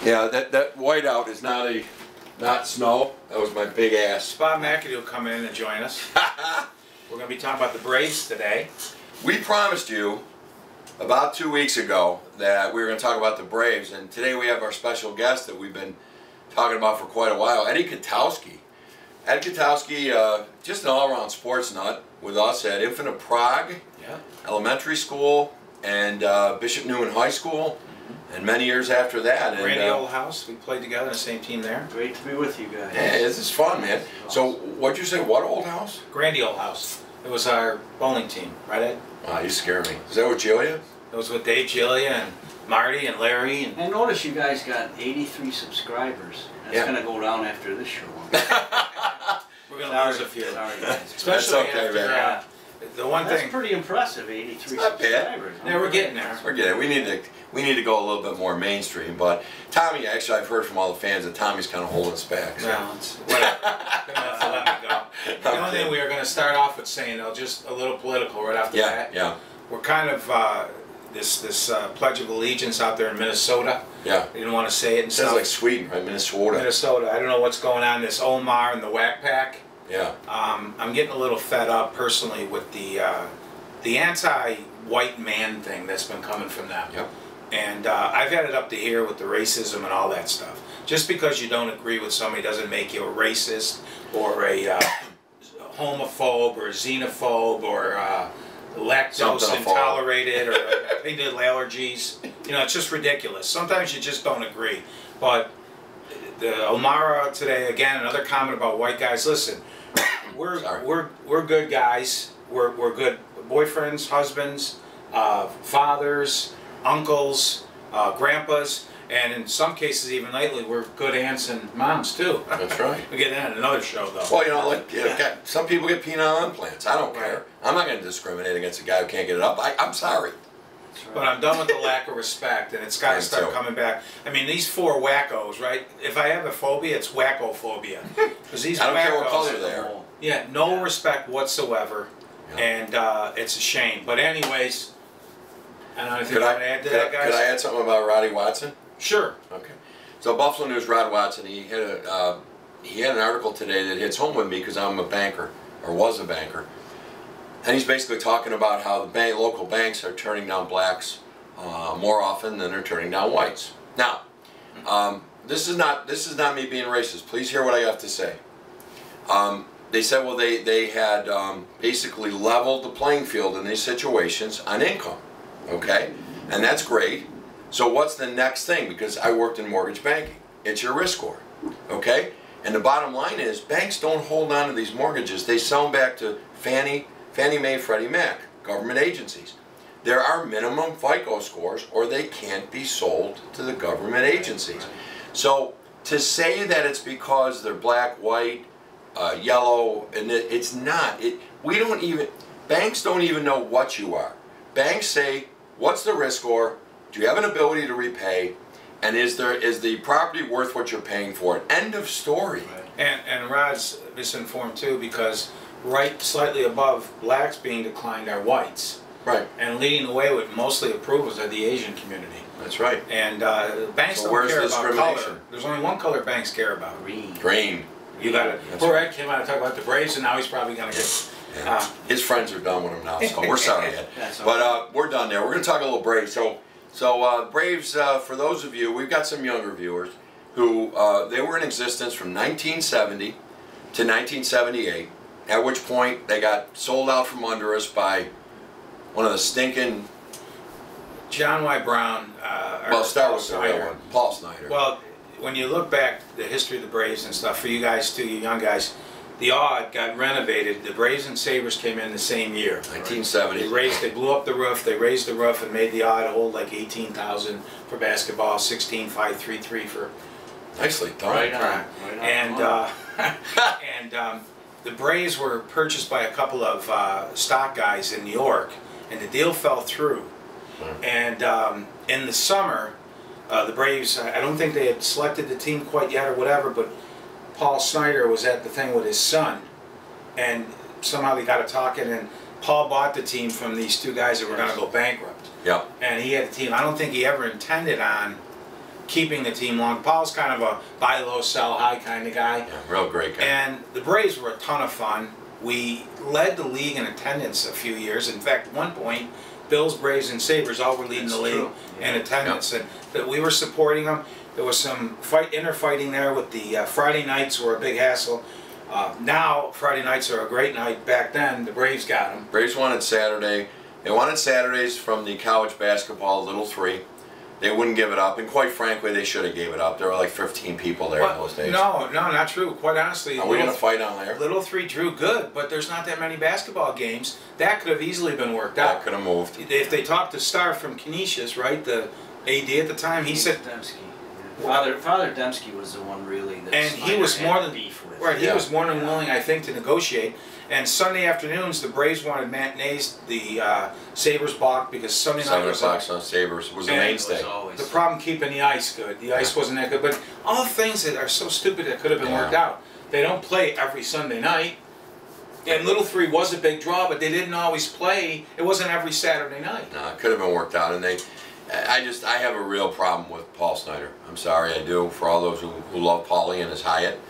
Yeah, that whiteout is not snow. That was my big ass. Bob McAdoo will come in and join us. We're going to be talking about the Braves today. We promised you about 2 weeks ago that we were going to talk about the Braves, and today we have our special guest that we've been talking about for quite a while, Ed Kotowski. Ed Kotowski, just an all-around sports nut with us at Infinite Prague Elementary School and Bishop Neumann High School, and many years after that. Randy Old House, we played together in the same team there. Great to be with you guys. Yeah, this is fun, man. So, what'd you say, what old house? Grandy Old House. It was our bowling team, right, Ed? Wow, you scare me. Is that with Julia? It was with Dave, Julia, and Marty, and Larry. And I noticed you guys got 83 subscribers. That's going to go down after this show. We're going to lose a few. Sorry, guys. Especially okay, after the one That's thing. pretty impressive, 83 not bad. subscribers. Yeah, we're getting there. We're getting it. We need to go a little bit more mainstream. But Tommy, actually, I've heard from all the fans that Tommy's kind of holding us back. So. No, it's whatever. Gonna have to let me go. The only thing we are going to start off with saying, though, just a little political right off the bat. Yeah. We're kind of this Pledge of Allegiance out there in Minnesota. Yeah. You didn't want to say it. And sounds like Sweden, right? Minnesota. Minnesota. I don't know what's going on. This Omar and the Whack Pack. Yeah. I'm getting a little fed up personally with the anti-white man thing that's been coming from them. Yep. And I've had it up to here with the racism and all that stuff. Just because you don't agree with somebody doesn't make you a racist or a homophobe or a xenophobe or lactose intolerant or opinion allergies. You know, it's just ridiculous. Sometimes you just don't agree. But the Omara today, again, another comment about white guys. Listen, we're good guys. We're good boyfriends, husbands, fathers, uncles, grandpas, and in some cases, even lately, we're good aunts and moms too. That's right. We'll get that in another show, though. Well, you know, some people get penile implants. I don't care. I'm not going to discriminate against a guy who can't get it up. I'm sorry. Right. But I'm done with the lack of respect, and it's got to start coming back. I mean, these four wackos, right? If I have a phobia, it's wackophobia. Because these I don't care what wackos, color they are. Yeah, no respect whatsoever, and it's a shame. But anyways, I don't know if you want to add to that, guys. Could I add something about Roddy Watson? Sure. Okay. So Buffalo News, Rod Watson, he had an article today that hits home with me because I'm a banker, or was a banker. And he's basically talking about how the local banks are turning down blacks more often than they're turning down whites. Now, this is not me being racist. Please hear what I have to say. They said, well, they had basically leveled the playing field in these situations on income. Okay, and that's great. So what's the next thing? Because I worked in mortgage banking. It's your risk score. Okay, and the bottom line is banks don't hold on to these mortgages. They sell them back to Fannie Mae, Freddie Mac, government agencies. There are minimum FICO scores or they can't be sold to the government agencies. So to say that it's because they're black, white, yellow, and it's not. Banks don't even know what you are. Banks say, what's the risk score? Do you have an ability to repay? And is the property worth what you're paying for it? End of story. And Rod's misinformed too, because right slightly above blacks being declined are whites. Right. And leading the way with mostly approvals are the Asian community. That's right. And banks don't care about color. There's only one color banks care about. Green. Green. You got it. Poor Ed came out and talked about the Braves, and now he's probably going to get... His friends are done with him now, so we're sorry, Ed. But we're done there. We're going to talk a little Braves. So Braves, for those of you, we've got some younger viewers who, they were in existence from 1970 to 1978, at which point they got sold out from under us by one of the stinking... John Y. Brown. Well, start with the real one, Paul Snyder. Well, when you look back the history of the Braves and stuff, for you guys too, you young guys, the Odd got renovated. The Braves and Sabres came in the same year. 1970. They blew up the roof. They raised the roof and made the Odd hold like 18,000 for basketball, 16,533 for. Nicely done. Right on. And the Braves were purchased by a couple of stock guys in New York, and the deal fell through. And in the summer, the Braves, I don't think they had selected the team quite yet or whatever, but Paul Snyder was at the thing with his son, and somehow they got to talking, and Paul bought the team from these two guys that were going to go bankrupt. Yeah. And he had the team. I don't think he ever intended on keeping the team long. Paul's kind of a buy low, sell high kind of guy. Yeah, real great guy. And the Braves were a ton of fun. We led the league in attendance a few years. In fact, at one point, Bills, Braves, and Sabres all were leading the league in attendance, and that we were supporting them. There was some inner fighting there with the Friday nights were a big hassle. Now Friday nights are a great night. Back then, the Braves got them. Braves wanted Saturday. They wanted Saturdays from the college basketball Little 3. They wouldn't give it up, and quite frankly, they should have gave it up. There were like 15 people there in those days. No, not true. Quite honestly, are we going to fight on there? Little 3 drew good, but there's not that many basketball games. That could have easily been worked out. That could have moved. If they talked to Starr from Canisius, right, the AD at the time, he said. Dembski. Father Dembski was the one really that and he was more than beef with. Right, he was more than willing, I think, to negotiate. And Sunday afternoons, the Braves wanted matinees. The Sabres balked because Sunday night was 7 o'clock on Sabres was the mainstay. The problem keeping the ice good. The ice wasn't that good, but all things that are so stupid that could have been worked out. They don't play every Sunday night. And Little 3 was a big draw, but they didn't always play. It wasn't every Saturday night. No, it could have been worked out, and I have a real problem with Paul Snyder. I'm sorry, I do. For all those who love Paulie and his Hyatt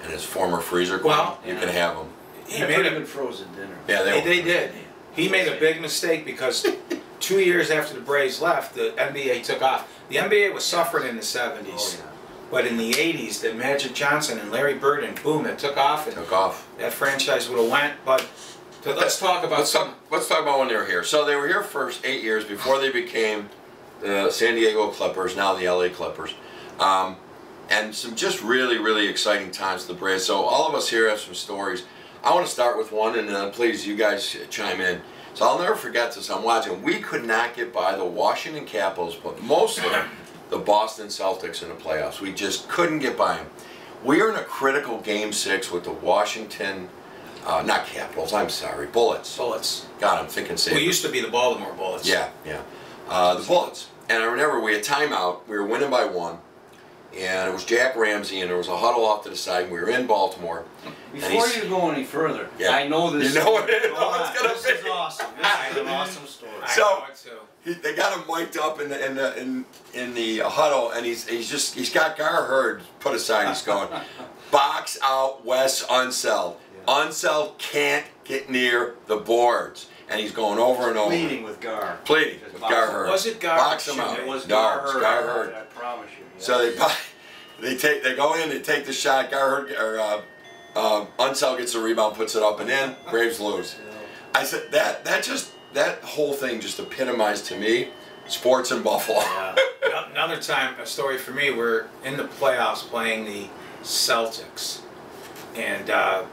and his former freezer queen, you can have him. He made a good frozen dinner. Yeah, they did. He made a big mistake because 2 years after the Braves left, the NBA took off. The NBA was suffering in the 70s. But in the 80s, the Magic Johnson and Larry Bird, and boom, it took off. And that franchise would have went. But let's talk about let's talk about when they were here. So they were here for 8 years before they became the San Diego Clippers, now the LA Clippers. And some just really, really exciting times for the Braves. So all of us here have some stories. I want to start with one, and please, you guys chime in. So I'll never forget this. I'm watching. We could not get by the Washington Capitals, but mostly the Boston Celtics in the playoffs. We just couldn't get by them. We are in a critical Game 6 with the Washington, not Capitals, I'm sorry, Bullets. God, I'm thinking Sabres. We used to be the Baltimore Bullets. Yeah. The Bullets. And I remember we had timeout. We were winning by 1. And it was Jack Ramsey, and there was a huddle off to the side, and we were in Baltimore. Before you go any further, I know this. You know what it is? This is awesome. This is an awesome story. So they got him mic'd up in the huddle, and he's got Gar Hurd put aside. He's going, box out Wes Unseld. Unseld can't get near the boards. And he's going over and over. Pleading with Gar. Pleading with Gar Hurd. Was it Gar? Box him out. It was Gar Hurd. I promise you. Yeah. So they go in, they take the shot. Gar Hurd, or Unseld gets the rebound, puts it up and in. Braves lose. I said that whole thing just epitomized to me sports in Buffalo. Yeah. Another time, a story for me. We're in the playoffs playing the Celtics, and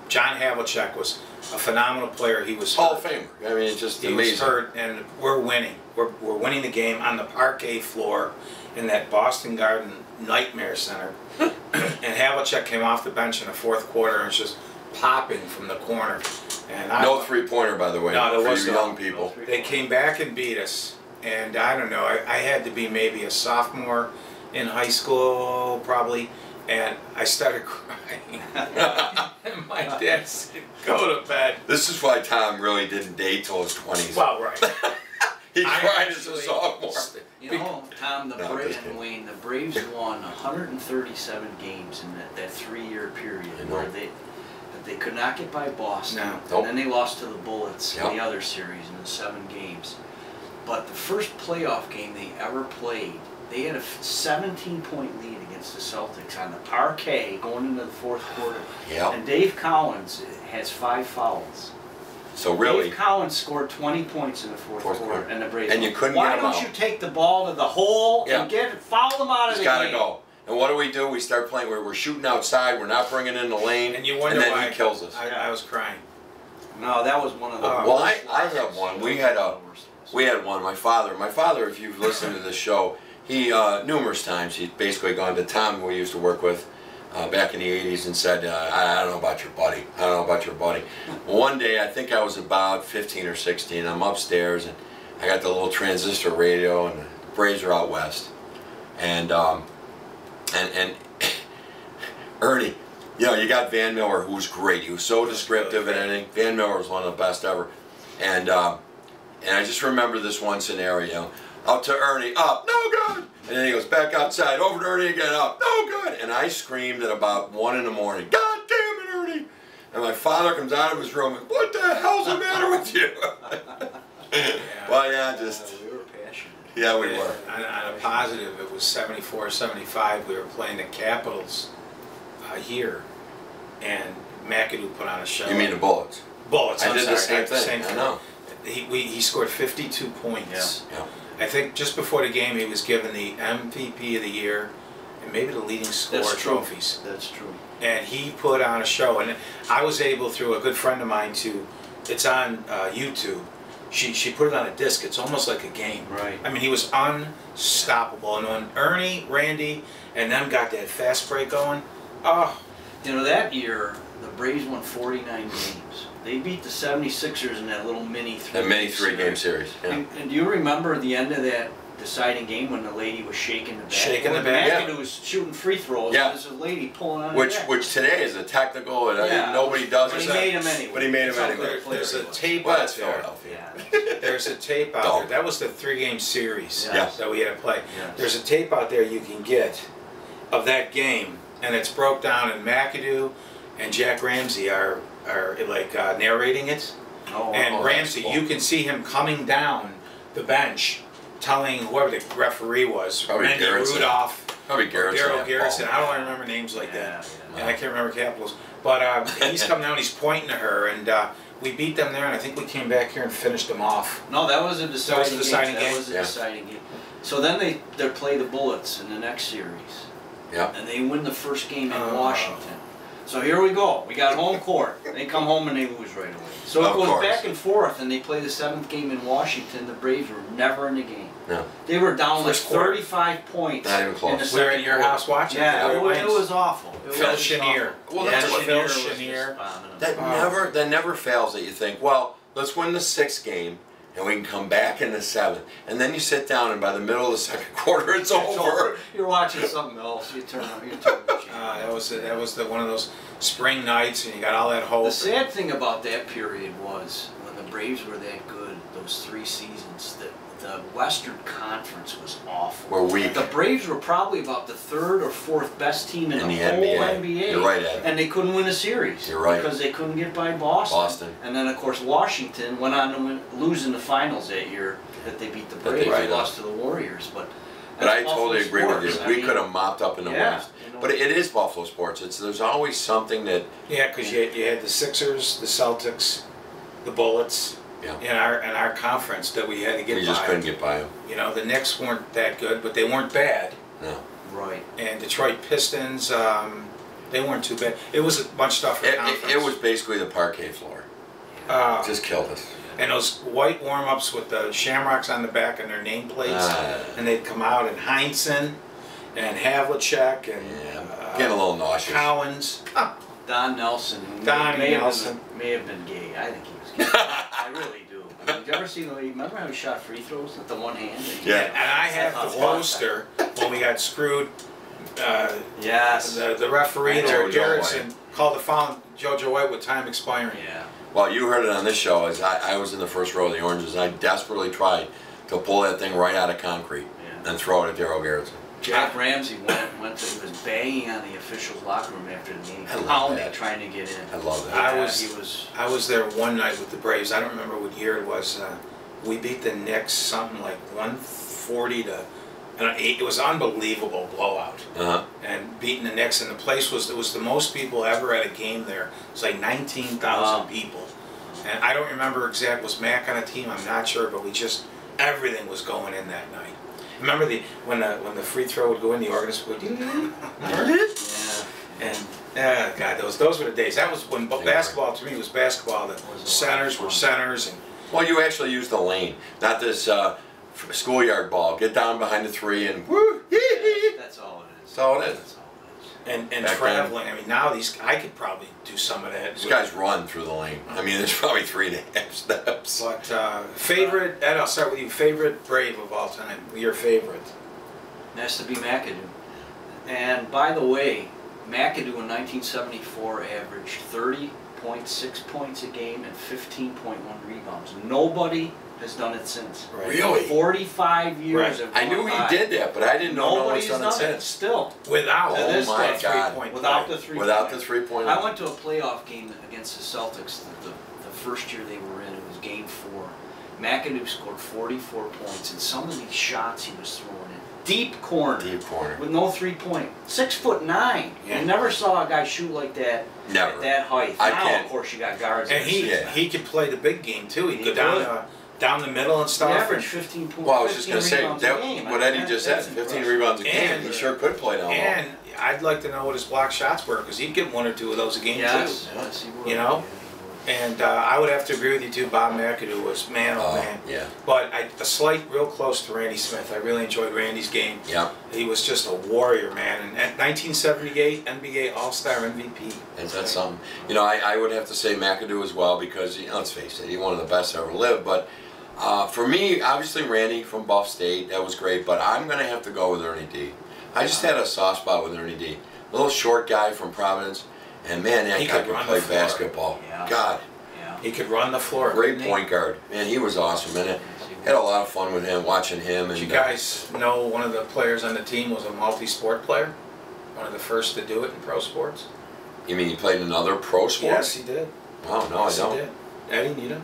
John Havlicek was a phenomenal player. He was Hall of Famer. I mean, it's just amazing. He was hurt, and we're winning. We're winning the game on the parquet floor in that Boston Garden Nightmare Center. And Havlicek came off the bench in the fourth quarter and was just popping from the corner. And no three-pointer, by the way. No, there was for young people. They came back and beat us. And I don't know, I had to be maybe a sophomore in high school, probably. And I started crying. And my dad said, go to bed. This is why Tom really didn't date till his 20s. Well, right. He cried as a sophomore. You know, Tom, Wayne, the Braves won 137 games in that 3-year period where they could not get by Boston. And then they lost to the Bullets in the other series in the 7 games. But the first playoff game they ever played, they had a 17-point lead against the Celtics on the parquet going into the fourth quarter. And Dave Cowens has 5 fouls. So really, Dave Cowens scored 20 points in the fourth quarter, and the Braves. And you couldn't Why get him out. don't you take the ball to the hole and foul them out of the game? He's got to go. And what do? We start playing. We're shooting outside. We're not bringing in the lane. And you wonder then why he kills us. I was crying. No, that was one of the. Well, I have one. We had one. My father. If you've listened to this show, he numerous times he's basically gone to Tom, who we used to work with back in the 80s, and said, I don't know about your buddy. I don't know about your buddy. One day, I think I was about 15 or 16. I'm upstairs, and I got the little transistor radio, and the Braves are out west. And Ernie, you know, you got Van Miller, who was great. He was so descriptive and everything. Van Miller was one of the best ever. And I just remember this one scenario. Out to Ernie, up, no good. And then he goes, back outside. Over to Ernie again. Up. No good. And I screamed at about 1 in the morning. God damn it, Ernie! And my father comes out of his room and, what the hell's the matter with you? Well, yeah, just... we were passionate. Yeah, we were. On a positive, it was 74, 75. We were playing the Capitals here, and McAdoo put on a show. You mean the Bullets? Bullets. I did the same thing. I know. He scored 52 points. Yeah. I think just before the game, he was given the MVP of the year and maybe the leading scorer trophies. That's true. And he put on a show, and I was able, through a good friend of mine, to. It's on YouTube. She put it on a disc. It's almost like a game. Right. I mean, he was unstoppable. And when Ernie, Randy, and them got that fast break going, oh. You know, that year, the Braves won 49 games. They beat the 76ers in that little mini three-game series. Yeah. And do you remember the end of that deciding game when the lady was shaking the bat? Shaking the bat. McAdoo was shooting free throws. Yeah. And there's a lady pulling on Which today is a technical, and nobody does it. But he made him anyway. But he made him anyway. There's a tape Well, out that's there. Philadelphia. There's a tape out there. That was the 3-game series that we had to play. Yes. There's a tape out there you can get of that game, and it's broke down, and McAdoo and Jack Ramsey are like narrating it. And Ramsey, you can see him coming down the bench, telling whoever the referee was, Randy Rudolph, Daryl Garrison. I don't remember names like that, and I can't remember Capitals. But he's come down, he's pointing to her, and we beat them there, and I think we came back here and finished them off. No, that was a deciding game. That was a deciding game. So then they play the Bullets in the next series. Yeah. And they win the first game in Washington. So here we go. We got home court. They come home and they lose right away. So it goes back and forth, and they play the 7th game in Washington. The Braves were never in the game. No. They were down like 35 points. Not even close. We were at your house watching. Yeah, it was awful. Phil Chenier. Well, that's what Phil Chenier. That never fails. That you think, well, let's win the 6th game, and we can come back in the 7th, and then you sit down, and by the middle of the 2nd quarter, it's over. You're watching something else. You turn on. That was one of those spring nights, and you got all that hope. The sad thing about that period was when the Braves were that good, those 3 seasons, that the Western Conference was awful. We're weak. The Braves were probably about the 3rd or 4th best team in the whole NBA. You're right, Ed. And they couldn't win a series. You're right. Because they couldn't get by Boston. And then, of course, Washington went on to lose in the finals that year that they beat the Braves. They lost to the Warriors. But I totally agree with you. We could have mopped up in the West. You know, but it is Buffalo sports. There's always something that... Yeah, because you had the Sixers, the Celtics, the Bullets... Yeah. In our conference that we had to get by. You just couldn't get by them. You know, the Knicks weren't that good, but they weren't bad. No. Right. And Detroit Pistons, they weren't too bad. It was a bunch of stuff for conference. It was basically the parquet floor. It just killed us. And those white warm-ups with the shamrocks on the back and their nameplates, and they'd come out, and Heinsohn, and Havlicek, and getting a little nauseous. Collins. Don Nelson. May have been gay. I think he was gay. I really do. I mean, did you ever see remember how he shot free throws with the one hand? Yeah. And I have the poster when we got screwed. Yes. The referee there, Garrison, called the foul, JoJo White, with time expiring. Yeah. Well, you heard it on this show. As I was in the first row of the Oranges, and I desperately tried to pull that thing right out of concrete and throw it at Daryl Garrison. Jack Ramsey he was banging on the officials' locker room after the game, trying to get in. I love that. I was there one night with the Braves. I don't remember what year it was. We beat the Knicks something like 140 to, and it was an unbelievable blowout. And beating the Knicks, and the place it was the most people ever at a game there. It was like 19,000 people. And I don't remember exactly, was Mac on a team? I'm not sure, but everything was going in that night. Remember when the free throw would go in, the organist would and God, those were the days. That was when basketball to me was basketball. The centers were centers, and well, you actually used the lane, not this schoolyard ball. Get down behind the 3 and woo. That's all it is. That's all it is. And traveling. I mean, now I could probably do some of that. These guys run through the lane. I mean, there's probably 3.5 steps. But favorite, Ed, I'll start with you. Favorite Brave of all time. Your favorite? It has to be McAdoo. And by the way, McAdoo in 1974 averaged 30 points, 6 points a game, and 15.1 rebounds. Nobody has done it since. Really? 45 years. I knew he did that, but I didn't know no one's done it since. Still. Without my God. Without the 3-point. Without the 3-point. I went to a playoff game against the Celtics the first year they were in. It was Game 4. McAdoo scored 44 points, and some of these shots he was throwing in deep corner. Deep corner. With no 3-point. 6'9". Yeah. You never saw a guy shoot like that. Never. At that height. I now, can't. of course, you got guards. And he could play the big game too. He'd go down the middle and He stuff. averaged 15 points. Well, I was just going to say, that, what Eddie just said, 15 rebounds a game, he sure could play down low. And I'd like to know what his block shots were, because he'd get 1 or 2 of those a game too. Yes, he would. You know? And I would have to agree with you too. Bob McAdoo was man, oh man. Yeah. But a slight, real close to Randy Smith. I really enjoyed Randy's game. Yeah. He was just a warrior, man. And at 1978 NBA All-Star MVP. Is that something? You know, I would have to say McAdoo as well, because let's face it, he's one of the best ever lived. But for me, obviously Randy from Buff State, that was great. But I'm going to have to go with Ernie D. I just had a soft spot with Ernie D. Little short guy from Providence. And man, that guy could play basketball. Yeah. God. Yeah. He could run the floor. Great point guard. Man, he was awesome. And I had a lot of fun with him, watching him. And you guys know one of the players on the team was a multi-sport player? One of the first to do it in pro sports? You mean he played in another pro sport? Yes, he did. Wow, no, yes, I don't. He did. Eddie, you know?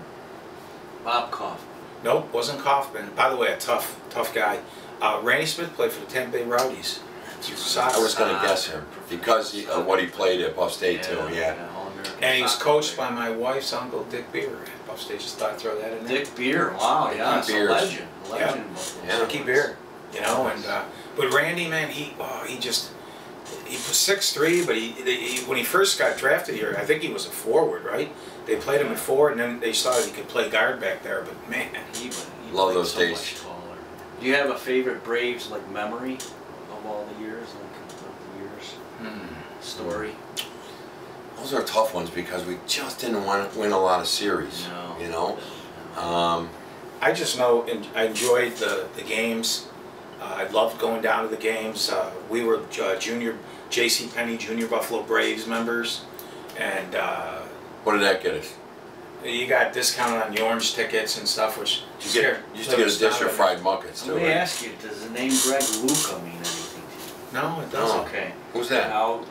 Bob Kaufman. Nope, wasn't Kaufman. By the way, a tough guy. Randy Smith played for the Tampa Bay Rowdies. I was going to guess him because of what he played at Buff State too. Yeah. And he was coached by my wife's uncle, Dick Beer, at Buff State. Just thought I'd throw that in there. Dick Beer, wow, yeah, Dick a legend. Yeah. Dickie Beer, you know. And but Randy, man, he was 6'3", but he when he first got drafted here, I think he was a forward, right? They played him at forward, and then they saw he could play guard back there. But man, he love those so days. Much taller. Do you have a favorite Braves memory of all the years, story? Those are tough ones because we just didn't want to win a lot of series. No. You know. I just know I enjoyed the games. I loved going down to the games. We were junior J.C. Penney Junior Buffalo Braves members, and what did that get us? You got discounted on the orange tickets and stuff, which you used to get a dish of fried muckets too. Let me ask you: does the name Greg Luca mean anything to you? No, it doesn't. Okay. Who's that? Now,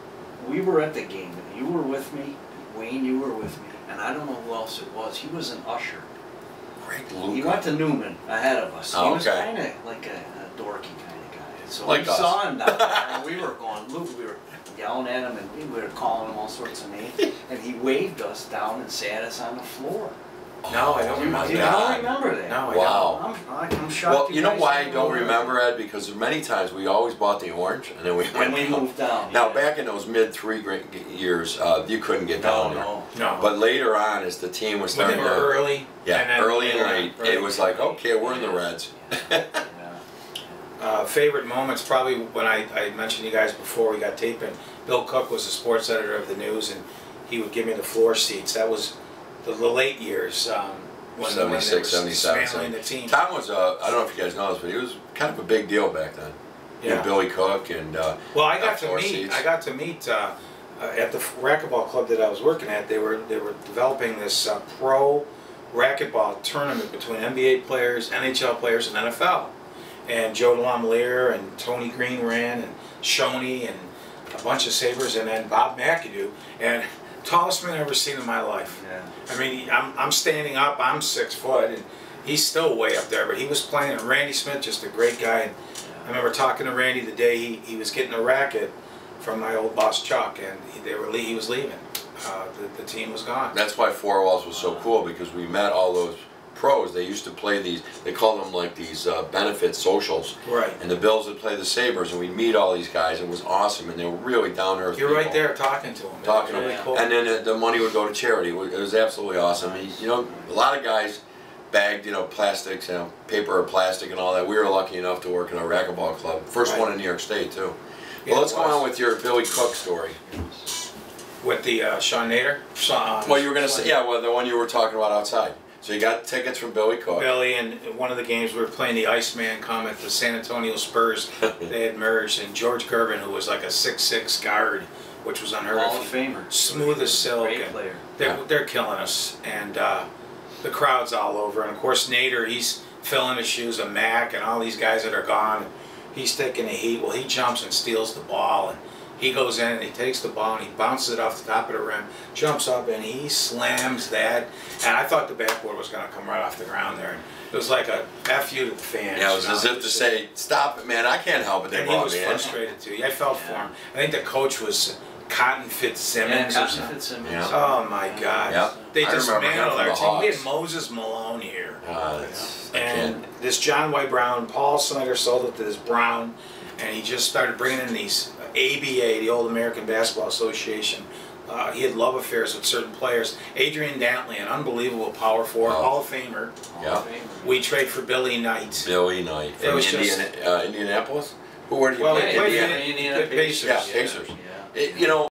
we were at the game. You were with me, Wayne. You were with me, and I don't know who else it was. He was an usher. Greg Luca. He went to Newman ahead of us. Oh, he was okay. kind of like a dorky kind of guy. So like we us. saw him down there, and we were going, Luke, we were yelling at him, and we were calling him all sorts of names. And he waved us down and sat us on the floor. No, I don't remember You that. don't remember that? No, I wow. I'm shocked. Well, you know why I don't remember, Ed? Because many times we always bought the orange, and then we moved down. Now, yeah. back in those mid-3 years, you couldn't get down there. No. But later on, as the team was starting when they were early, early and late, it was like, okay, we're in the Reds. Favorite moments, probably when I mentioned you guys before we got taping. Bill Cook was the sports editor of the News, and he would give me the floor seats. That was the late years. When 76, 77. dismantling the team. Tom was, I don't know if you guys know this, but he was kind of a big deal back then. Yeah. Billy Cook and well, I got to floor meet. seats. I got to meet at the racquetball club that I was working at. They were developing this pro racquetball tournament between NBA players, NHL players, and NFL. And Joe DeLameliere and Tony Green ran, and Shoney and a bunch of Sabres, and then Bob McAdoo. And tallest man I've ever seen in my life. Yeah. I mean, I'm standing up. I'm 6 foot, and he's still way up there. But he was playing. And Randy Smith, just a great guy. And I remember talking to Randy the day he was getting a racket from my old boss Chuck, and he was leaving. The team was gone. That's why Four Walls was so cool, because we met all those pros. They used to play these, they called them like these benefit socials. Right. And the Bills would play the Sabres, and we'd meet all these guys. It was awesome, and they were really down to earth. You're right there talking to them. Talking to really them. cool. And then the money would go to charity. It was absolutely awesome. You know, a lot of guys bagged, plastics, paper or plastic and all that. We were lucky enough to work in a racquetball club. First one in New York State, too. Yeah, Well, let's go on with your Billy Cook story. With the Sean Nader? Well, you were going to say, yeah, well, the one you were talking about outside. So you got tickets from Billy Cook. Billy, and one of the games we were playing the Iceman come at the San Antonio Spurs. They had merged, and George Gervin, who was like a 6'6" guard, which was unheard Hall of. of Famer. Smooth as silk. Great player. They're killing us, and the crowd's all over. And of course, Nader, he's filling his shoes of Mac and all these guys that are gone. He's taking the heat. Well, he jumps and steals the ball, and he goes in and he takes the ball and he bounces it off the top of the rim, jumps up and he slams that. And I thought the backboard was going to come right off the ground there. And it was like a F you to the fans. Yeah, it was as if to say, "Stop it, man! I can't help it." They and he brought was me in. frustrated too. I felt for him. I think the coach was Cotton Fitzsimmons. Yeah, Cotton Fitzsimmons. Yeah. Oh my God! Yep. They I just remember him mangled from our the team. We had Hawks. Moses Malone here, I and can't. this John White Brown. Paul Snyder sold it to this Brown, and he just started bringing in these ABA, the Old American Basketball Association. He had love affairs with certain players. Adrian Dantley, an unbelievable power forward, Hall of Famer. Yeah. We trade for Billy Knight. Billy Knight It from was just- Indianapolis. Where did he Well, play? he played Indiana Pacers. Yeah, Pacers. Yeah. You know.